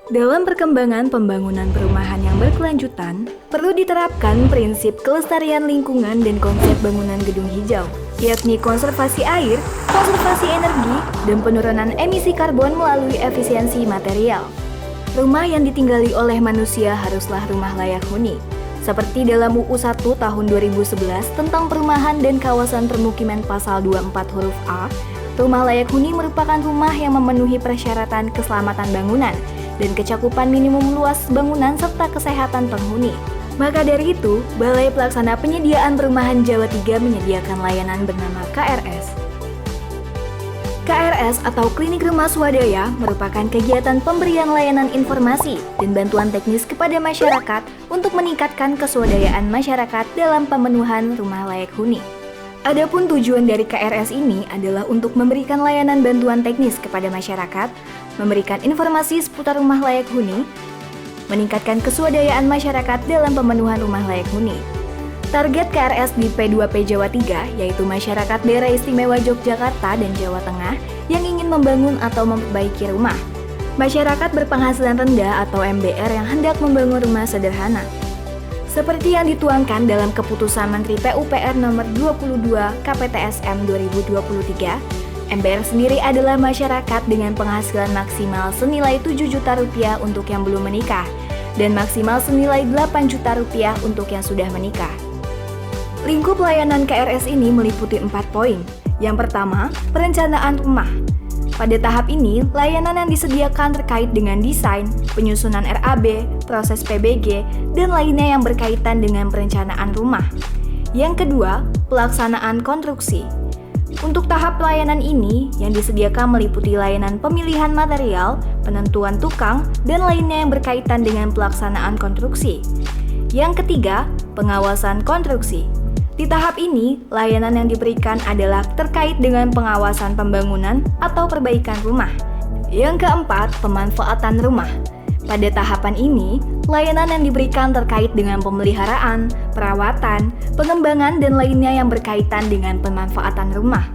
Dalam perkembangan pembangunan perumahan yang berkelanjutan, perlu diterapkan prinsip kelestarian lingkungan dan konsep bangunan gedung hijau, yakni konservasi air, konservasi energi, dan penurunan emisi karbon melalui efisiensi material. Rumah yang ditinggali oleh manusia haruslah rumah layak huni, seperti dalam UU 1 tahun 2011 tentang perumahan dan kawasan permukiman pasal 24 huruf A, rumah layak huni merupakan rumah yang memenuhi persyaratan keselamatan bangunan dan kecakupan minimum luas bangunan serta kesehatan penghuni. Maka dari itu, Balai Pelaksana Penyediaan Perumahan Jawa 3 menyediakan layanan bernama KRS. KRS atau Klinik Rumah Swadaya merupakan kegiatan pemberian layanan informasi dan bantuan teknis kepada masyarakat untuk meningkatkan keswadayaan masyarakat dalam pemenuhan rumah layak huni. Adapun tujuan dari KRS ini adalah untuk memberikan layanan bantuan teknis kepada masyarakat, memberikan informasi seputar rumah layak huni, meningkatkan keswadayaan masyarakat dalam pemenuhan rumah layak huni. Target KRS di P2P Jawa 3 yaitu masyarakat daerah istimewa Yogyakarta dan Jawa Tengah yang ingin membangun atau memperbaiki rumah, masyarakat berpenghasilan rendah atau MBR yang hendak membangun rumah sederhana. Seperti yang dituangkan dalam Keputusan Menteri PUPR Nomor 22 KPTSM 2023, MBR sendiri adalah masyarakat dengan penghasilan maksimal senilai 7 juta rupiah untuk yang belum menikah dan maksimal senilai 8 juta rupiah untuk yang sudah menikah. Lingkup layanan KRS ini meliputi 4 poin. Yang pertama, perencanaan rumah. Pada tahap ini, layanan yang disediakan terkait dengan desain, penyusunan RAB, proses PBG, dan lainnya yang berkaitan dengan perencanaan rumah. Yang kedua, pelaksanaan konstruksi. Untuk tahap pelayanan ini, yang disediakan meliputi layanan pemilihan material, penentuan tukang, dan lainnya yang berkaitan dengan pelaksanaan konstruksi. Yang ketiga, pengawasan konstruksi. Di tahap ini, layanan yang diberikan adalah terkait dengan pengawasan pembangunan atau perbaikan rumah. Yang keempat, pemanfaatan rumah. Pada tahapan ini, layanan yang diberikan terkait dengan pemeliharaan, perawatan, pengembangan, dan lainnya yang berkaitan dengan pemanfaatan rumah.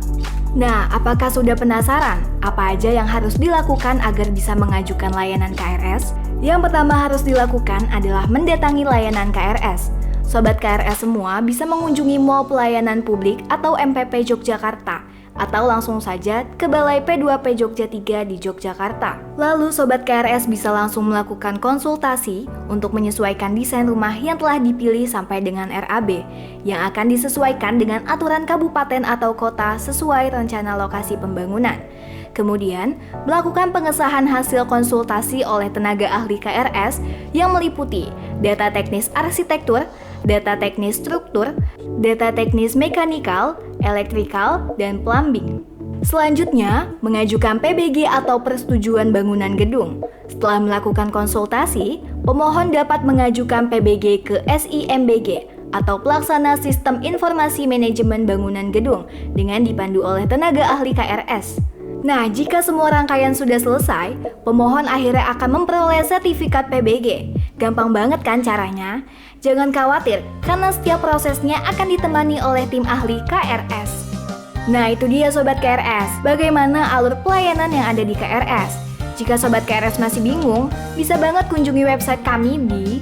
Nah, apakah sudah penasaran apa aja yang harus dilakukan agar bisa mengajukan layanan KRS? Yang pertama harus dilakukan adalah mendatangi layanan KRS. Sobat KRS semua bisa mengunjungi Mall Pelayanan Publik atau MPP Yogyakarta atau langsung saja ke Balai P2P Jogja 3 di Yogyakarta. Lalu Sobat KRS bisa langsung melakukan konsultasi untuk menyesuaikan desain rumah yang telah dipilih sampai dengan RAB yang akan disesuaikan dengan aturan kabupaten atau kota sesuai rencana lokasi pembangunan. Kemudian, melakukan pengesahan hasil konsultasi oleh tenaga ahli KRS yang meliputi data teknis arsitektur, data teknis struktur, data teknis mekanikal, elektrikal, dan plumbing. Selanjutnya, mengajukan PBG atau persetujuan bangunan gedung. Setelah melakukan konsultasi, pemohon dapat mengajukan PBG ke SIMBG atau Pelaksana Sistem Informasi Manajemen Bangunan Gedung dengan dipandu oleh tenaga ahli KRS. Nah, jika semua rangkaian sudah selesai, pemohon akhirnya akan memperoleh sertifikat PBG. Gampang banget kan caranya? Jangan khawatir, karena setiap prosesnya akan ditemani oleh tim ahli KRS. Nah, itu dia Sobat KRS, bagaimana alur pelayanan yang ada di KRS. Jika Sobat KRS masih bingung, bisa banget kunjungi website kami di